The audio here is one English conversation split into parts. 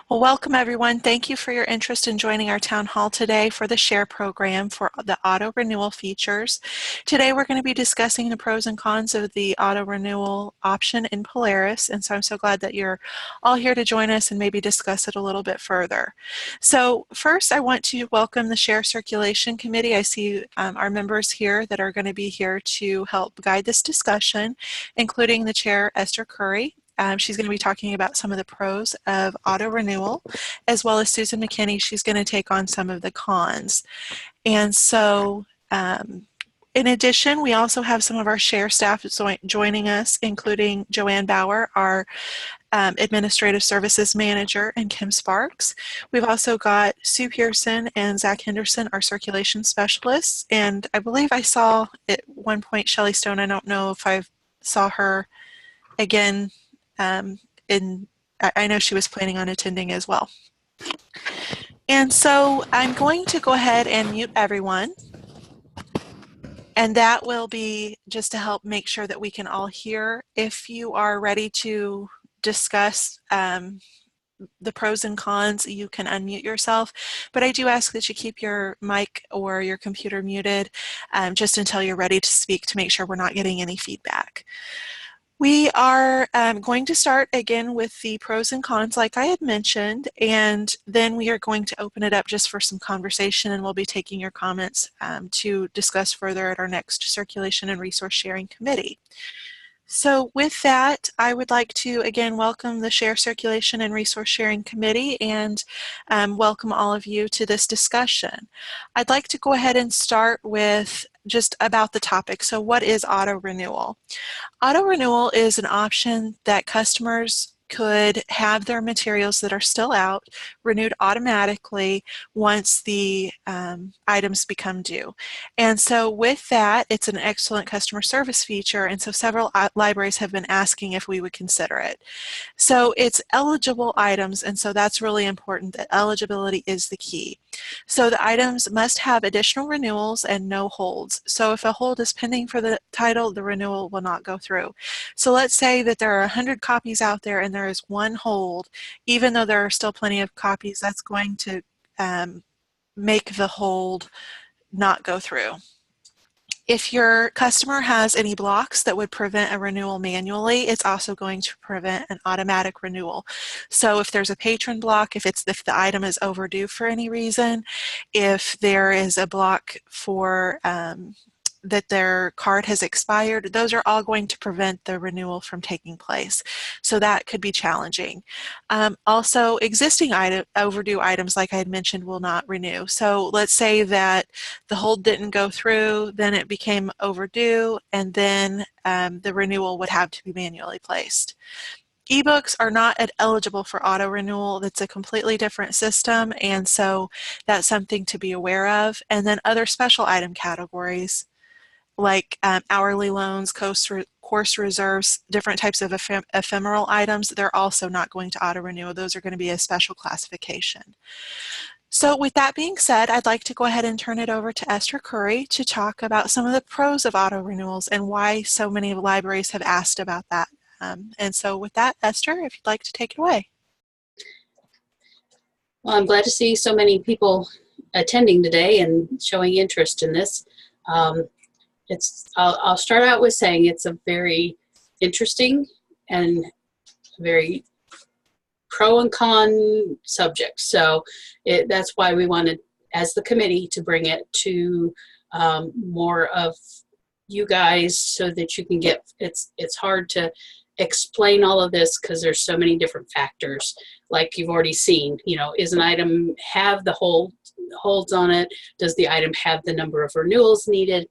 Well, welcome everyone. Thank you for your interest in joining our town hall today for the SHARE program for the auto renewal features. Today we're going to be discussing the pros and cons of the auto renewal option in Polaris, and so I'm so glad that you're all here to join us and maybe discuss it a little bit further. So first I want to welcome the SHARE Circulation Committee. I see our members here that are going to be here to help guide this discussion, including the Chair, Esther Curry. She's going to be talking about some of the pros of auto renewal, as well as Susan McKinney. She's going to take on some of the cons. And so in addition, we also have some of our SHARE staff joining us, including Joanne Bauer, our Administrative Services Manager, and Kim Sparks. We've also got Sue Pearson and Zach Henderson, our Circulation Specialists. And I believe I saw at one point Shelley Stone. I don't know if I saw her again. I know she was planning on attending as well. And so I'm going to go ahead and mute everyone. And that will be just to help make sure that we can all hear. If you are ready to discuss the pros and cons, you can unmute yourself. But I do ask that you keep your mic or your computer muted just until you're ready to speak to make sure we're not getting any feedback. We are going to start again with the pros and cons like I had mentioned, and then we are going to open it up just for some conversation, and we'll be taking your comments to discuss further at our next Circulation and Resource Sharing Committee. So with that, I would like to again welcome the SHARE Circulation and Resource Sharing Committee and welcome all of you to this discussion. I'd like to go ahead and start with just about the topic. So what is auto renewal? Auto renewal is an option that customers could have their materials that are still out renewed automatically once the items become due. And so with that, it's an excellent customer service feature, and so several libraries have been asking if we would consider it. So it's eligible items, and so that's really important, that eligibility is the key. So the items must have additional renewals and no holds. So if a hold is pending for the title, the renewal will not go through. So let's say that there are 100 copies out there and there is one hold. Even though there are still plenty of copies, that's going to make the hold not go through. If your customer has any blocks that would prevent a renewal manually, it's also going to prevent an automatic renewal. So if there's a patron block, if the item is overdue for any reason, if there is a block for that their card has expired, those are all going to prevent the renewal from taking place. So that could be challenging. Also, existing overdue items, like I had mentioned, will not renew. So let's say that the hold didn't go through, then it became overdue, and then the renewal would have to be manually placed. Ebooks are not eligible for auto renewal. That's a completely different system, and so that's something to be aware of. And then other special item categories like hourly loans, course reserves, different types of ephemeral items, they're also not going to auto-renew. Those are going to be a special classification. So with that being said, I'd like to go ahead and turn it over to Esther Curry to talk about some of the pros of auto-renewals and why so many libraries have asked about that. And so with that, Esther, if you'd like to take it away. Well, I'm glad to see so many people attending today and showing interest in this. I'll start out with saying it's a very interesting and very pro and con subject. So that's why we wanted, as the committee, to bring it to more of you guys so that you can get, it's hard to explain all of this because there's so many different factors. Like you've already seen, you know, is an item have the holds on it? Does the item have the number of renewals needed?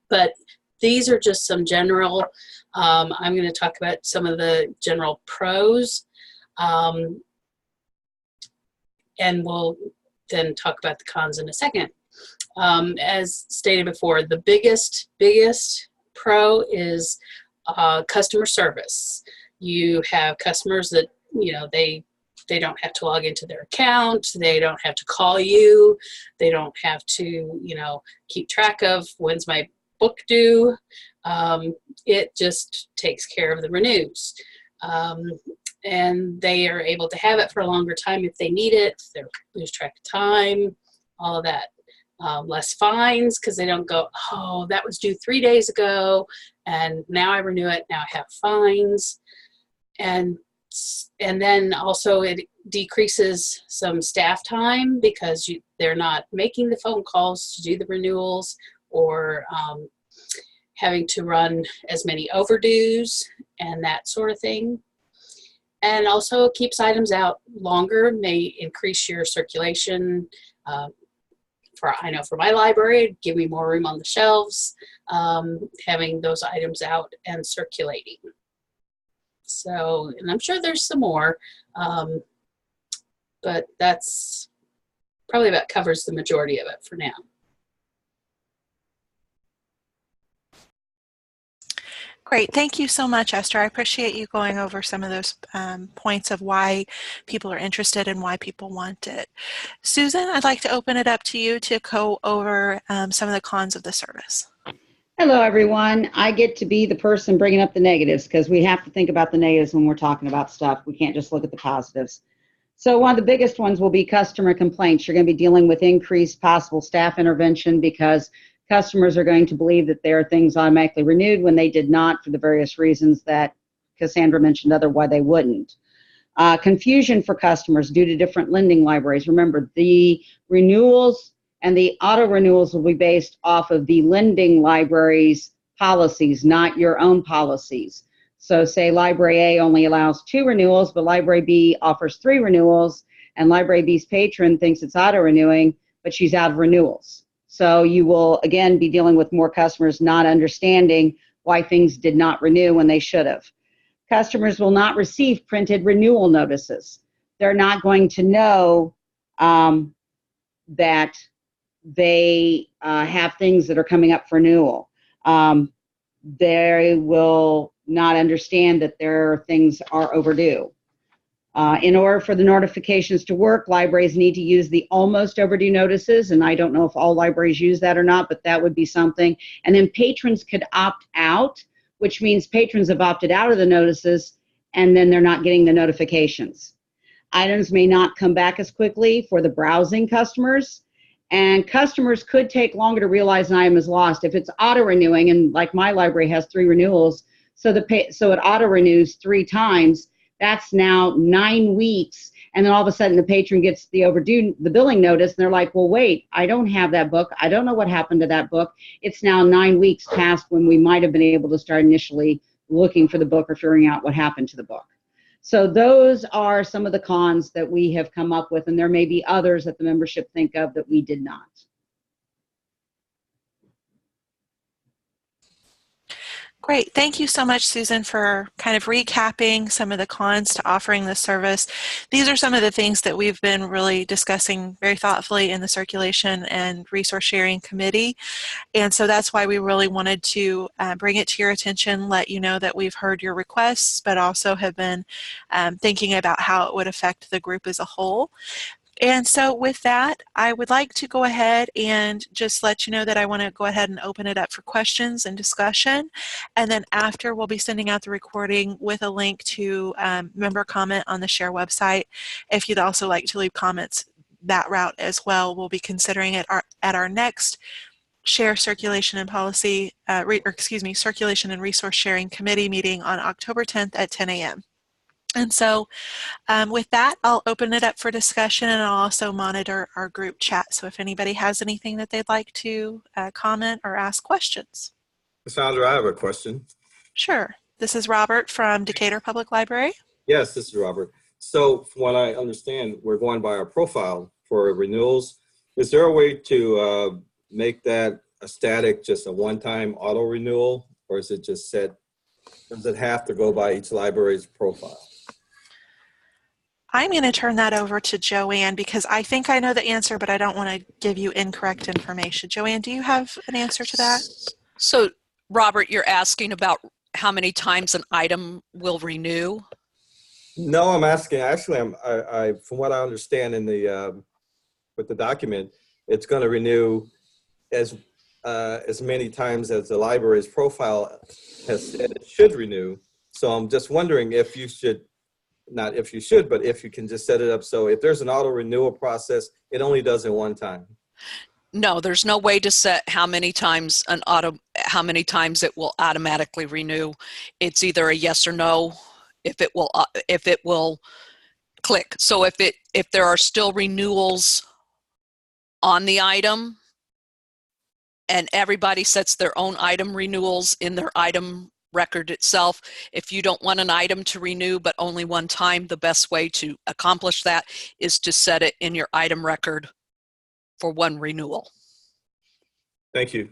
But these are just some general, I'm going to talk about some of the general pros, and we'll then talk about the cons in a second. As stated before, the biggest pro is customer service. You have customers that, you know, they don't have to log into their account, they don't have to call you, they don't have to, you know, keep track of when's my book due. It just takes care of the renews. and they are able to have it for a longer time if they need it. They lose track of time, all of that. Less fines because they don't go, oh, that was due 3 days ago, and now I renew it. Now I have fines, and then also it decreases some staff time because they're not making the phone calls to do the renewals, or having to run as many overdues and that sort of thing. And also keeps items out longer, may increase your circulation. I know for my library, it'd give me more room on the shelves, having those items out and circulating. So, and I'm sure there's some more, but that's probably about covers the majority of it for now. Great. Thank you so much, Esther. I appreciate you going over some of those points of why people are interested and why people want it. Susan, I'd like to open it up to you to go over some of the cons of the service. Hello, everyone. I get to be the person bringing up the negatives because we have to think about the negatives when we're talking about stuff. We can't just look at the positives. So one of the biggest ones will be customer complaints. You're going to be dealing with increased possible staff intervention because customers are going to believe that there are things automatically renewed when they did not for the various reasons that Cassandra mentioned, otherwise they wouldn't. Confusion for customers due to different lending libraries. Remember, the renewals and the auto renewals will be based off of the lending library's policies, not your own policies. So say Library A only allows 2 renewals, but Library B offers 3 renewals, and Library B's patron thinks it's auto renewing, but she's out of renewals. So you will, again, be dealing with more customers not understanding why things did not renew when they should have. Customers will not receive printed renewal notices. They're not going to know that they have things that are coming up for renewal. They will not understand that their things are overdue. In order for the notifications to work, libraries need to use the almost overdue notices, and I don't know if all libraries use that or not, but that would be something. And then patrons could opt out, which means patrons have opted out of the notices, and then they're not getting the notifications. Items may not come back as quickly for the browsing customers, and customers could take longer to realize an item is lost. If it's auto-renewing, and like my library has 3 renewals, so it auto-renews 3 times, that's now 9 weeks, and then all of a sudden the patron gets the billing notice, and they're like, well, wait, I don't have that book. I don't know what happened to that book. It's now 9 weeks past when we might have been able to start initially looking for the book or figuring out what happened to the book. So those are some of the cons that we have come up with, and there may be others that the membership think of that we did not. Great. Thank you so much, Susan, for kind of recapping some of the cons to offering this service. These are some of the things that we've been really discussing very thoughtfully in the Circulation and Resource Sharing Committee. And so that's why we really wanted to bring it to your attention, let you know that we've heard your requests, but also have been thinking about how it would affect the group as a whole. And so with that, I would like to go ahead and just let you know that I want to go ahead and open it up for questions and discussion. And then after, we'll be sending out the recording with a link to member comment on the SHARE website. If you'd also like to leave comments that route as well, we'll be considering it at our next SHARE Circulation and Policy, Circulation and Resource Sharing Committee meeting on October 10th at 10 a.m. And so with that, I'll open it up for discussion, and I'll also monitor our group chat. So if anybody has anything that they'd like to comment or ask questions. Cassandra, I have a question. Sure. This is Robert from Decatur Public Library. Yes, this is Robert. So from what I understand, we're going by our profile for renewals. Is there a way to make that a static, just a one-time auto renewal, or is it just set? Does it have to go by each library's profile? I'm going to turn that over to Joanne because I think I know the answer, but I don't want to give you incorrect information. Joanne, do you have an answer to that? So, Robert, you're asking about how many times an item will renew? No, I'm asking. Actually, I from what I understand in the with the document, it's going to renew as many times as the library's profile has said it should renew. So I'm just wondering if you should not if you should, but if you can just set it up so if there's an auto renewal process, it only does it one time. No, there's no way to set how many times it will automatically renew. It's either a yes or no if it will click. So if there are still renewals on the item and everybody sets their own item renewals in their item record itself, if you don't want an item to renew but only one time, the best way to accomplish that is to set it in your item record for one renewal. Thank you.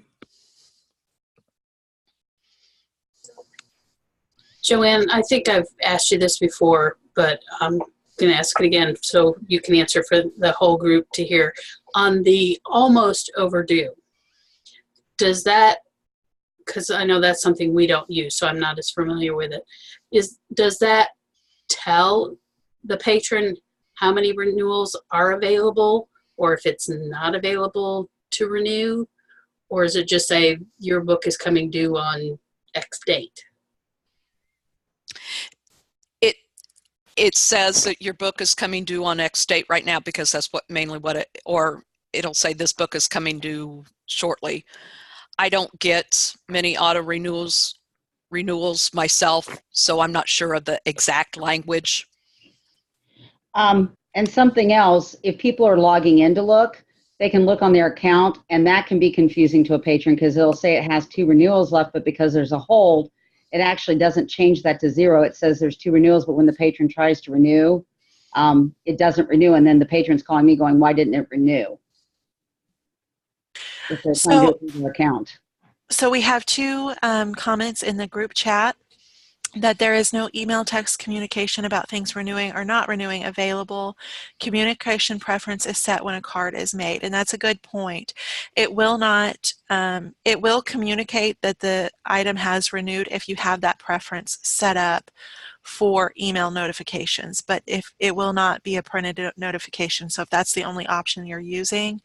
Joanne, I think I've asked you this before, but I'm going to ask it again so you can answer for the whole group to hear. On the almost overdue, does that, because I know that's something we don't use, so I'm not as familiar with it, does that tell the patron how many renewals are available, or if it's not available to renew? Or is it just say your book is coming due on X date? It says that your book is coming due on X date right now, because that's or it'll say this book is coming due shortly. I don't get many auto renewals myself, so I'm not sure of the exact language. And something else, if people are logging in to look, they can look on their account, and that can be confusing to a patron because it'll say it has 2 renewals left, but because there's a hold, it actually doesn't change that to 0. It says there's 2 renewals, but when the patron tries to renew, it doesn't renew, and then the patron's calling me going, why didn't it renew? If they're trying to do it through their account. So we have 2 comments in the group chat that there is no email text communication about things renewing or not renewing available. Communication preference is set when a card is made, and that's a good point. It will not, it will communicate that the item has renewed if you have that preference set up for email notifications, but if it will not be a printed notification. So if that's the only option you're using,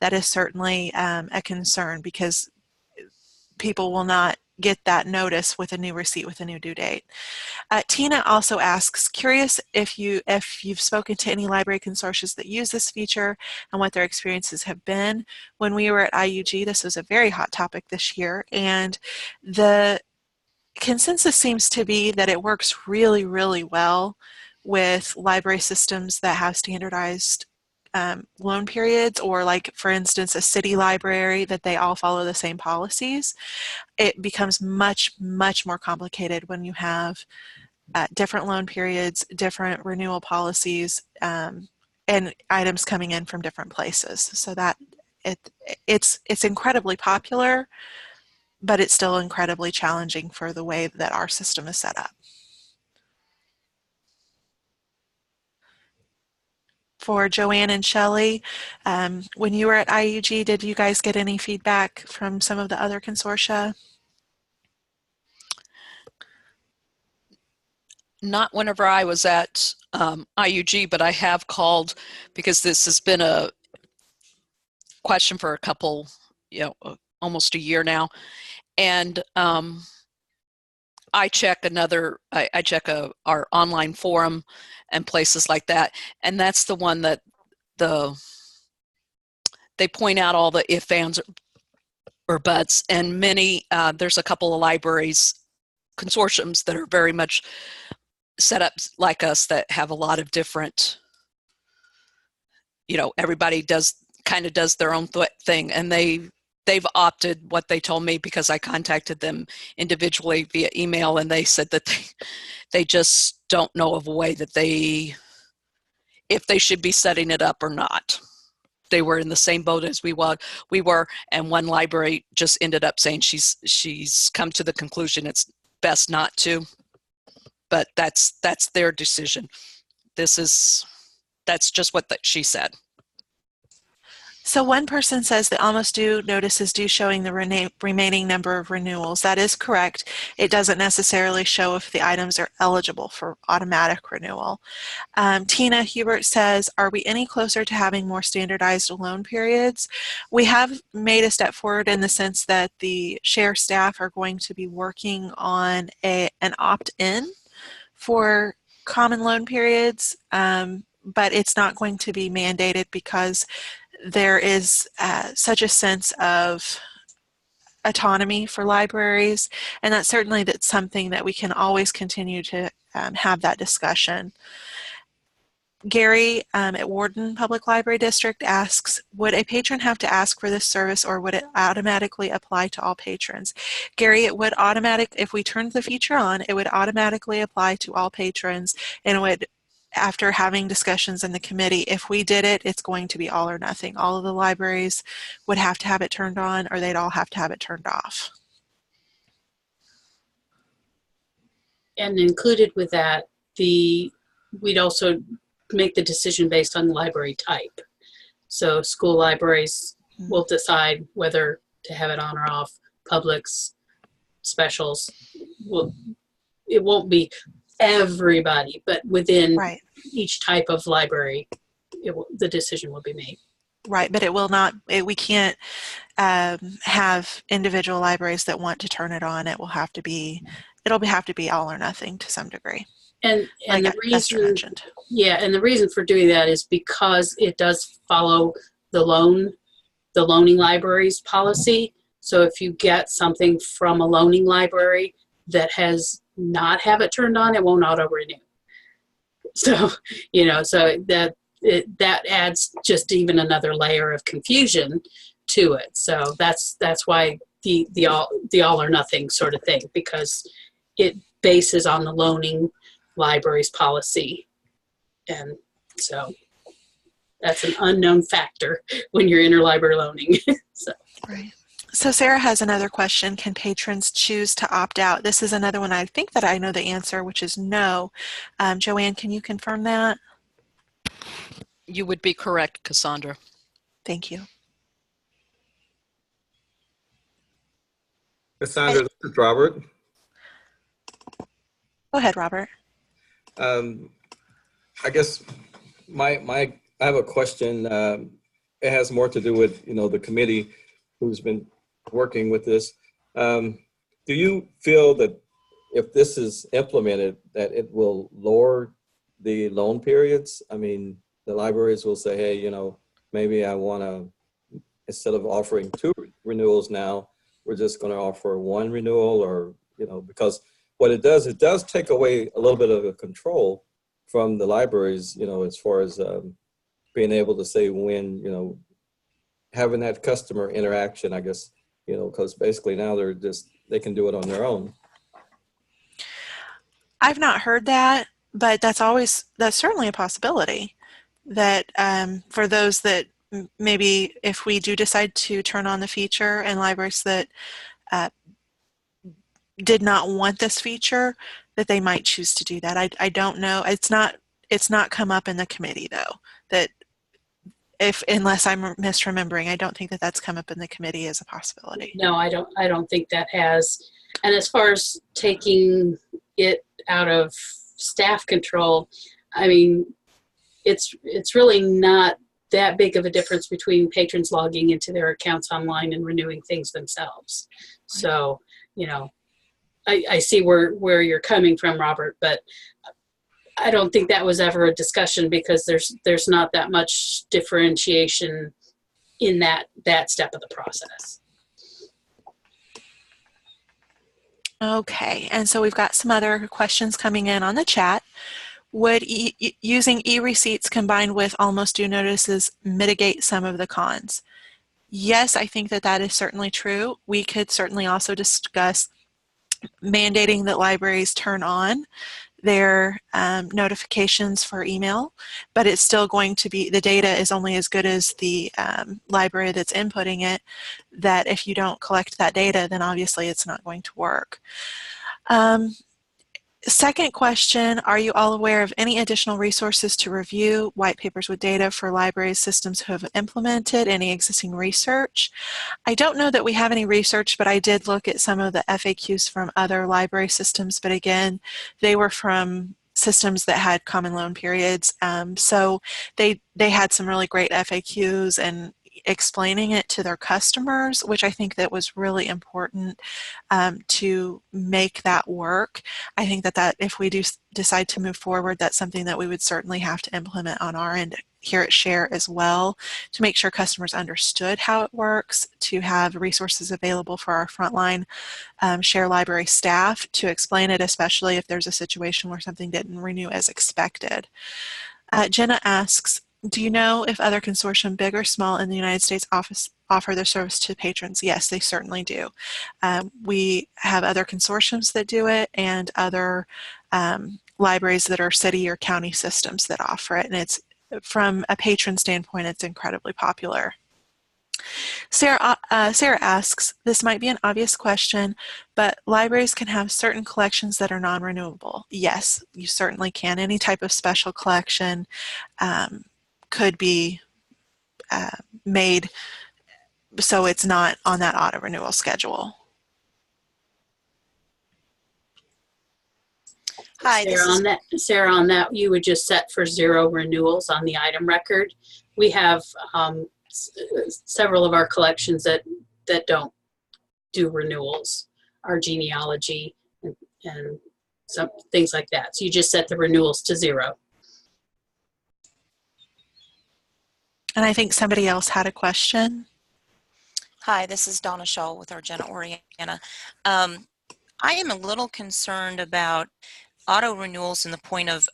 that is certainly a concern, because people will not get that notice with a new receipt with a new due date. Tina also asks, curious if you've spoken to any library consortia that use this feature and what their experiences have been. When we were at IUG, this was a very hot topic this year, and the consensus seems to be that it works really, really well with library systems that have standardized loan periods, or like, for instance, a city library that they all follow the same policies. It becomes much, much more complicated when you have different loan periods, different renewal policies, and items coming in from different places. So that it's incredibly popular, but it's still incredibly challenging for the way that our system is set up. For Joanne and Shelley, when you were at IUG, did you guys get any feedback from some of the other consortia? Not whenever I was at IUG, but I have called, because this has been a question for a couple, almost a year now. And I check our online forum and places like that. And that's the one that they point out all the if, ands, or buts. And there's a couple of libraries, consortiums that are very much set up like us, that have a lot of different, everybody does their own thing. And they've opted what they told me, because I contacted them individually via email, and they said that they just don't know of a way that if they should be setting it up or not. They were in the same boat as we were, and one library just ended up saying she's come to the conclusion it's best not to, but that's their decision. That's just what she said. So one person says the almost due notice is due showing the remaining number of renewals. That is correct. It doesn't necessarily show if the items are eligible for automatic renewal. Tina Hubert says, are we any closer to having more standardized loan periods? We have made a step forward in the sense that the share staff are going to be working on an opt-in for common loan periods, but it's not going to be mandated because there is such a sense of autonomy for libraries, and that's something that we can always continue to have that discussion. Gary at Warden Public Library District asks, would a patron have to ask for this service or would it automatically apply to all patrons? Gary, it would if we turned the feature on, it would automatically apply to all patrons, and it would, after having discussions in the committee, if we did it, it's going to be all or nothing. All of the libraries would have to have it turned on or they'd all have to have it turned off. And included with that, we'd also make the decision based on library type. So school libraries will decide whether to have it on or off. Publics, specials, it won't be everybody, but within each type of library, the decision will be made. Right, but it will not, we can't have individual libraries that want to turn it on. It'll have to be all or nothing to some degree. And like the Esther reason, mentioned. yeah, and the reason for doing that is because it does follow the loaning libraries policy. So if you get something from a loaning library that has not have it turned on, it won't auto-renew. So, so that adds just even another layer of confusion to it. So that's why the all or nothing sort of thing, because it bases on the loaning libraries policy. And so that's an unknown factor when you're interlibrary loaning. So. Right. So Sarah has another question. Can patrons choose to opt out? This is another one I think that I know the answer, which is no. Joanne, can you confirm that? You would be correct, Cassandra. Thank you. Cassandra, this is Robert. Go ahead, Robert. I guess I have a question. It has more to do with the committee who's been working with this. Do you feel that if this is implemented, that it will lower the loan periods? I mean, the libraries will say, hey, maybe I want to, instead of offering 2 renewals now, we're just going to offer 1 renewal, or because what it does take away a little bit of the control from the libraries, as far as being able to say when, having that customer interaction, I guess, because basically now they can do it on their own. I've not heard that, but that's certainly a possibility that for those that maybe if we do decide to turn on the feature, and libraries that did not want this feature, that they might choose to do that. I don't know. It's not come up in the committee though, that unless I'm misremembering, I don't think that that's come up in the committee as a possibility. No, I don't think that has. And as far as taking it out of staff control, I mean, it's really not that big of a difference between patrons logging into their accounts online and renewing things themselves. So, I see where you're coming from, Robert, but I don't think that was ever a discussion because there's not that much differentiation in that step of the process. Okay, and so we've got some other questions coming in on the chat. Would using e-receipts combined with almost due notices mitigate some of the cons? Yes, I think that is certainly true. We could certainly also discuss mandating that libraries turn on their notifications for email, but it's still going to be, the data is only as good as the library that's inputting it, that if you don't collect that data, then obviously it's not going to work. Second question, are you all aware of any additional resources to review white papers with data for library systems who have implemented any existing research? I don't know that we have any research, but I did look at some of the FAQs from other library systems, but again, they were from systems that had common loan periods. So they had some really great FAQs, and explaining it to their customers, which I think that was really important to make that work. I think that if we do decide to move forward, that's something that we would certainly have to implement on our end here at Share as well, to make sure customers understood how it works, to have resources available for our frontline Share library staff to explain it, especially if there's a situation where something didn't renew as expected. Jenna asks, do you know if other consortium, big or small, in the United States offer their service to patrons? Yes, they certainly do. We have other consortiums that do it, and other libraries that are city or county systems that offer it, and it's, from a patron standpoint, it's incredibly popular. Sarah asks, this might be an obvious question, but libraries can have certain collections that are non-renewable. Yes, you certainly can. Any type of special collection could be made so it's not on that auto renewal schedule. Hi, Sarah, on that, you would just set for 0 renewals on the item record. We have several of our collections that don't do renewals, our genealogy and some things like that. So you just set the renewals to 0. And I think somebody else had a question. Hi, this is Donna Shaw with Argenta Oriana. I am a little concerned about auto renewals in the point of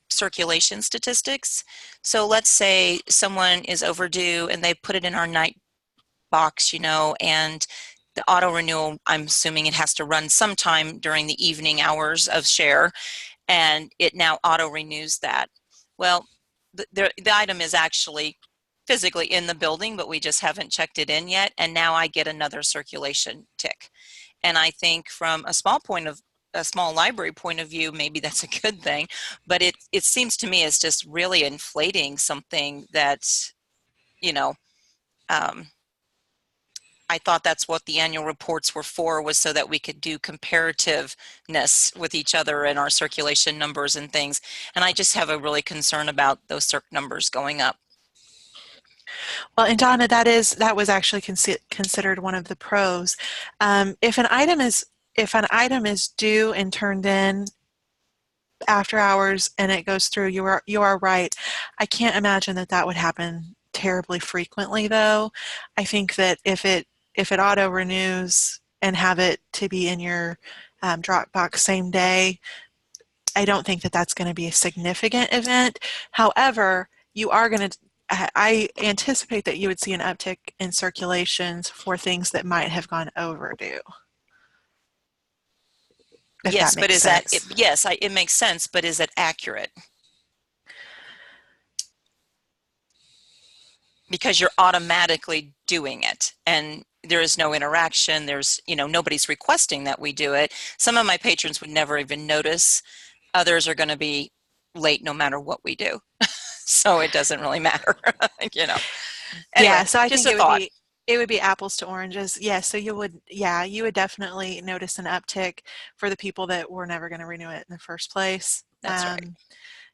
circulation statistics. So let's say someone is overdue and they put it in our night box, and the auto renewal, I'm assuming it has to run sometime during the evening hours of Share, and it now auto renews that. Well, the item is actually physically in the building, but we just haven't checked it in yet, and now I get another circulation tick. And I think from a small library point of view, maybe that's a good thing, but it seems to me it's just really inflating something that, I thought that's what the annual reports were for, was so that we could do comparativeness with each other and our circulation numbers and things. And I just have a really concern about those circ numbers going up. Well, and Donna, that was actually considered one of the pros. If an item is due and turned in after hours and it goes through, you are right. I can't imagine that would happen terribly frequently, though. I think that if it auto renews and have it to be in your Dropbox same day, I don't think that that's going to be a significant event. However, I anticipate that you would see an uptick in circulations for things that might have gone overdue. Yes, but is that, it makes sense, but is it accurate? Because you're automatically doing it and there is no interaction. There's, nobody's requesting that we do it. Some of my patrons would never even notice. Others are going to be late no matter what we do. So it doesn't really matter, Anyway, yeah, so I just think a thought. it would be apples to oranges. Yeah, so you would definitely notice an uptick for the people that were never going to renew it in the first place. That's right.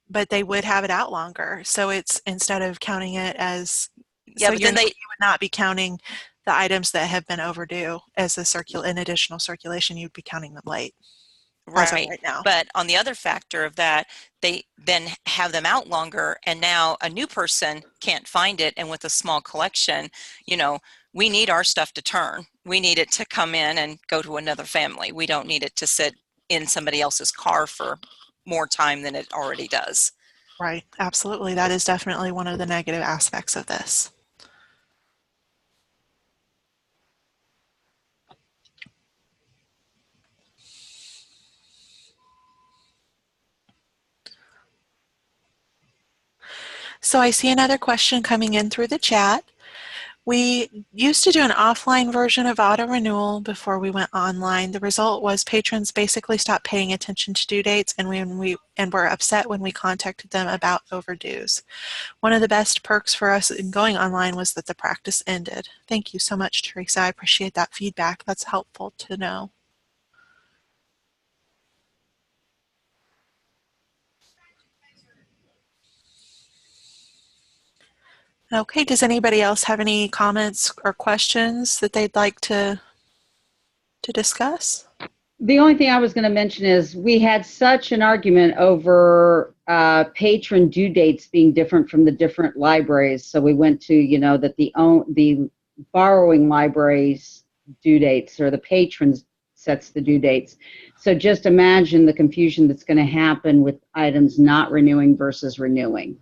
But they would have it out longer. So it's, instead of counting it as, yeah, so but then you would not be counting the items that have been overdue as an additional circulation. You'd be counting them late. Right. Right now. But on the other factor of that, they then have them out longer, and now a new person can't find it. And with a small collection, we need our stuff to turn. We need it to come in and go to another family. We don't need it to sit in somebody else's car for more time than it already does. Right. Absolutely. That is definitely one of the negative aspects of this. So I see another question coming in through the chat. We used to do an offline version of auto renewal before we went online. The result was patrons basically stopped paying attention to due dates and were upset when we contacted them about overdues. One of the best perks for us in going online was that the practice ended. Thank you so much, Teresa. I appreciate that feedback. That's helpful to know. Okay, does anybody else have any comments or questions that they'd like to discuss? The only thing I was going to mention is we had such an argument over patron due dates being different from the different libraries. So we went to, that the borrowing libraries due dates, or the patrons sets the due dates. So just imagine the confusion that's going to happen with items not renewing versus renewing.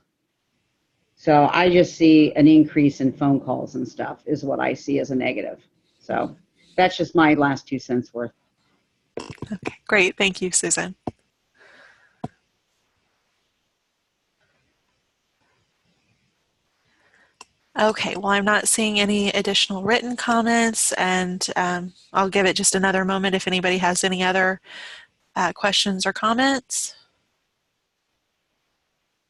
So I just see an increase in phone calls and stuff is what I see as a negative. So that's just my last 2 cents worth. Okay, great. Thank you, Susan. Okay, well, I'm not seeing any additional written comments, and I'll give it just another moment if anybody has any other questions or comments.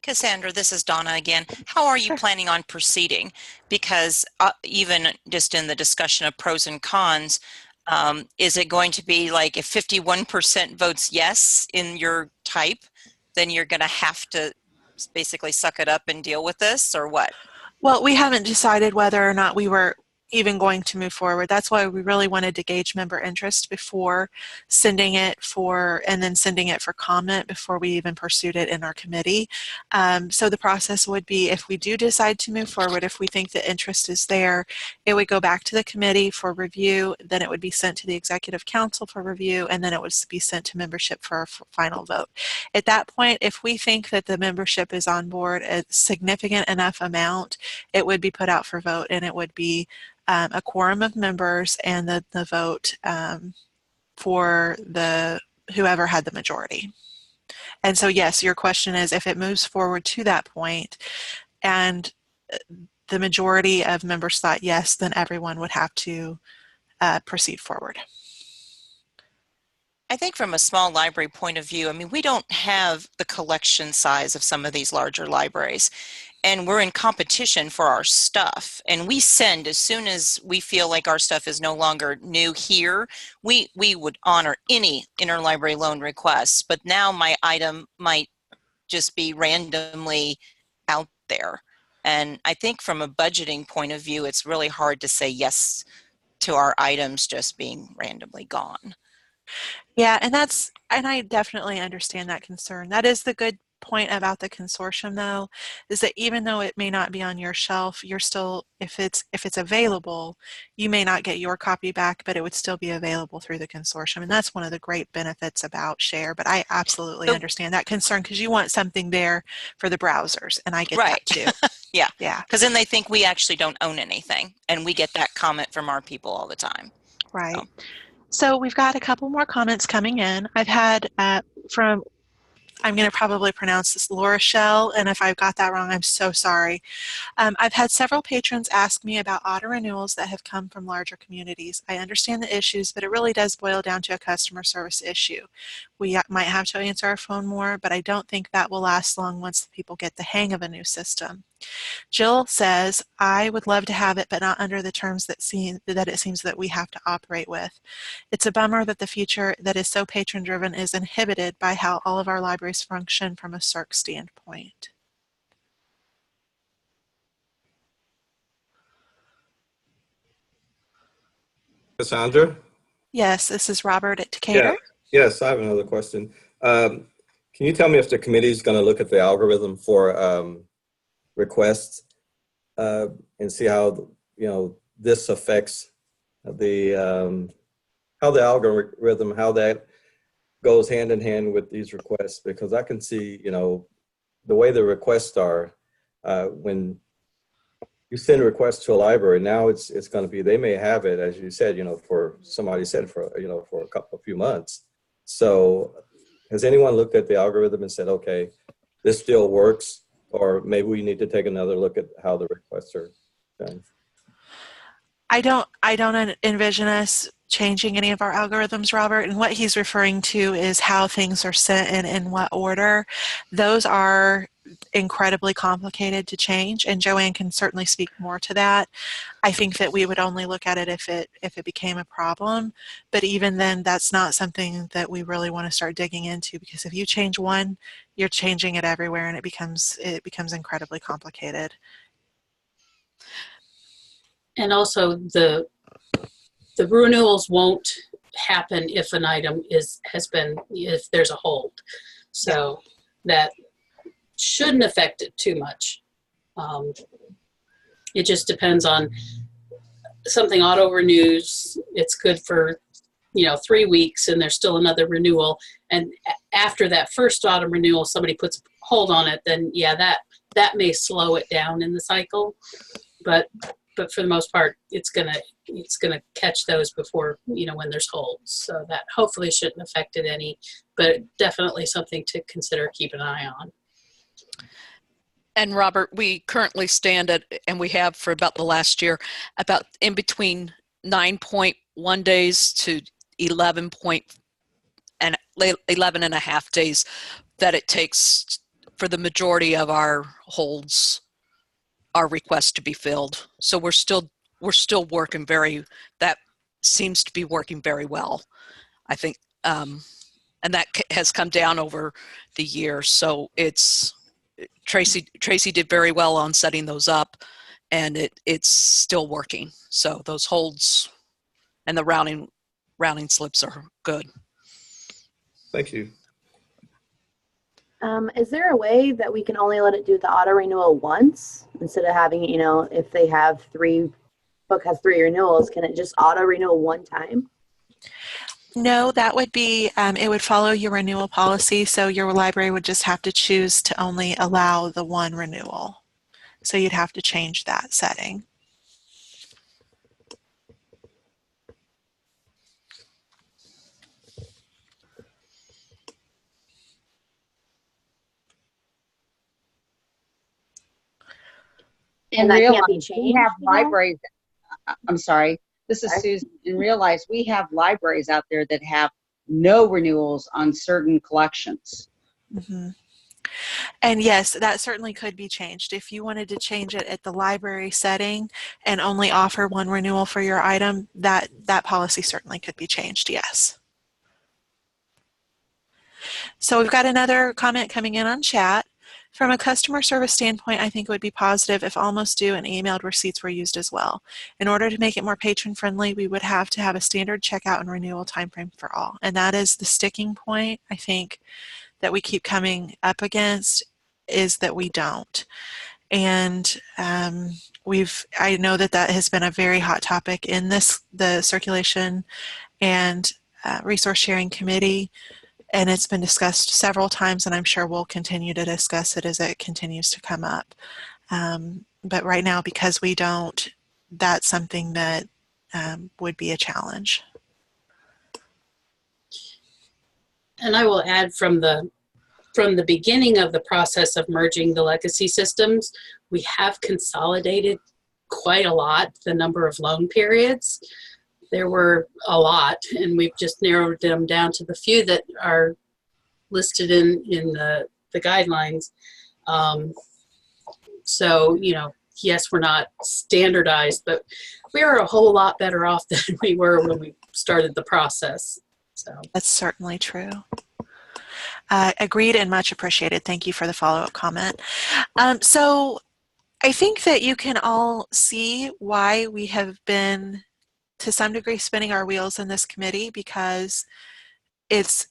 Cassandra, this is Donna again. How are you Sure. planning on proceeding? Because even just in the discussion of pros and cons, is it going to be like if 51% votes yes in your type, then you're going to have to basically suck it up and deal with this, or what? Well, we haven't decided whether or not we were even going to move forward. That's why we really wanted to gauge member interest before sending it and then sending it for comment before we even pursued it in our committee. So the process would be, if we do decide to move forward, if we think the interest is there, it would go back to the committee for review, then it would be sent to the executive council for review, and then it would be sent to membership for a final vote. At that point, if we think that the membership is on board a significant enough amount, it would be put out for vote, and it would be a quorum of members and the vote for whoever had the majority. And so, yes, your question is, if it moves forward to that point and the majority of members thought yes, then everyone would have to proceed forward. I think from a small library point of view, I mean, we don't have the collection size of some of these larger libraries, and we're in competition for our stuff. And we send, as soon as we feel like our stuff is no longer new here, we would honor any interlibrary loan requests. But now my item might just be randomly out there. And I think from a budgeting point of view, it's really hard to say yes to our items just being randomly gone. Yeah, and I definitely understand that concern. That is the good point about the consortium, though, is that even though it may not be on your shelf, you're still, if it's available, you may not get your copy back, but it would still be available through the consortium. And that's one of the great benefits about Share. But I absolutely understand that concern, because you want something there for the browsers, and I get Right. that too. Yeah. Yeah. Because then they think we actually don't own anything, and we get that comment from our people all the time. Right. So we've got a couple more comments coming in. I've had from, I'm going to probably pronounce this Laura Shell, and if I've got that wrong, I'm so sorry. I've had several patrons ask me about auto renewals that have come from larger communities. I understand the issues, but it really does boil down to a customer service issue. We might have to answer our phone more, but I don't think that will last long once the people get the hang of a new system. Jill says, I would love to have it, but not under the terms that it seems that we have to operate with. It's a bummer that the future that is so patron-driven is inhibited by how all of our libraries function from a CERC standpoint. Cassandra? Yes, this is Robert at Yeah. Decatur. Yes, I have another question. Can you tell me if the committee is going to look at the algorithm for requests and see how this affects the how the algorithm, how that goes hand in hand with these requests? Because I can see the way the requests are when you send a request to a library. Now it's going to be, they may have it, as you said, for somebody said for for a few months. So has anyone looked at the algorithm and said, okay, this still works, or maybe we need to take another look at how the requests are done? I don't envision us changing any of our algorithms, Robert, and what he's referring to is how things are sent and in what order. Those are incredibly complicated to change, and Joanne can certainly speak more to that. I think that we would only look at it if it became a problem, but even then, that's not something that we really want to start digging into, because if you change one, you're changing it everywhere, and it becomes incredibly complicated. And also the renewals won't happen if an item if there's a hold. So that shouldn't affect it too much. It just depends on something auto renews. It's good for 3 weeks, and there's still another renewal. And after that first auto renewal, somebody puts a hold on it, then that may slow it down in the cycle. But for the most part, it's gonna catch those before when there's holds. So that hopefully shouldn't affect it any, but definitely something to consider, keep an eye on. And Robert, we currently stand at, and we have for about the last year, about in between 9.1 days to 11 and 11 and a half days that it takes for the majority of our holds, our requests to be filled. So we're still working that seems to be working very well, I think. And that has come down over the years. So Tracy did very well on setting those up, and it's still working. So those holds and the rounding slips are good. Thank you. Is there a way that we can only let it do the auto renewal once instead of having, if they have book has 3 renewals, can it just auto renew one time? No, that would be, it would follow your renewal policy. So your library would just have to choose to only allow the one renewal. So you'd have to change that setting. In that real can't be life, we changed, have you know? libraries. I'm sorry, this is Sorry. Susan. In real life, we have libraries out there that have no renewals on certain collections. Mm-hmm. And yes, that certainly could be changed. If you wanted to change it at the library setting and only offer one renewal for your item, that policy certainly could be changed, yes. So we've got another comment coming in on chat. From a customer service standpoint, I think it would be positive if almost due and emailed receipts were used as well. In order to make it more patron-friendly, we would have to have a standard checkout and renewal timeframe for all. And that is the sticking point, I think, that we keep coming up against, is that we don't. And I know that has been a very hot topic in the circulation and resource sharing committee. And it's been discussed several times, and I'm sure we'll continue to discuss it as it continues to come up. But right now, because we don't, that's something that would be a challenge. And I will add from the beginning of the process of merging the legacy systems, we have consolidated quite a lot the number of loan periods. There were a lot, and we've just narrowed them down to the few that are listed in the guidelines. So, yes, we're not standardized, but we are a whole lot better off than we were when we started the process. So that's certainly true. Agreed and much appreciated. Thank you for the follow-up comment. So I think that you can all see why we have been, to some degree, spinning our wheels in this committee, because it's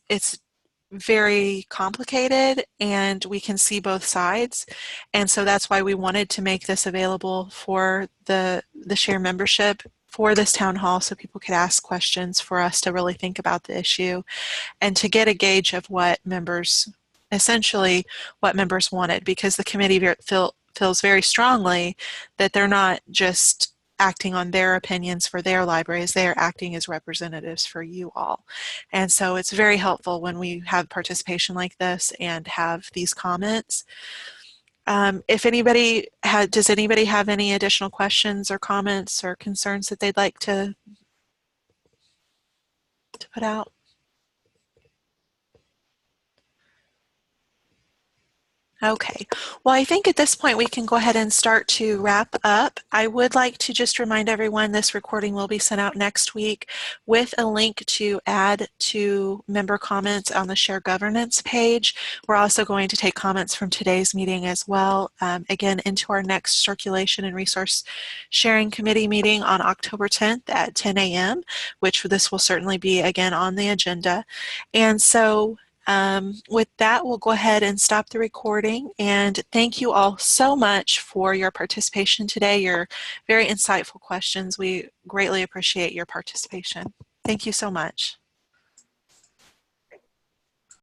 very complicated and we can see both sides. And so that's why we wanted to make this available for the share membership for this town hall, so people could ask questions for us to really think about the issue and to get a gauge of what members wanted, because the committee feels very strongly that they're not just acting on their opinions for their libraries, they are acting as representatives for you all. And so it's very helpful when we have participation like this and have these comments. Does anybody have any additional questions or comments or concerns that they'd like to put out? Okay, well, I think at this point we can go ahead and start to wrap up. I would like to just remind everyone this recording will be sent out next week with a link to add to member comments on the Share Governance page. We're also going to take comments from today's meeting as well, again, into our next Circulation and Resource Sharing Committee meeting on October 10th at 10 a.m., which this will certainly be, again, on the agenda. And so with that, we'll go ahead and stop the recording, and thank you all so much for your participation today, your very insightful questions. We greatly appreciate your participation. Thank you so much.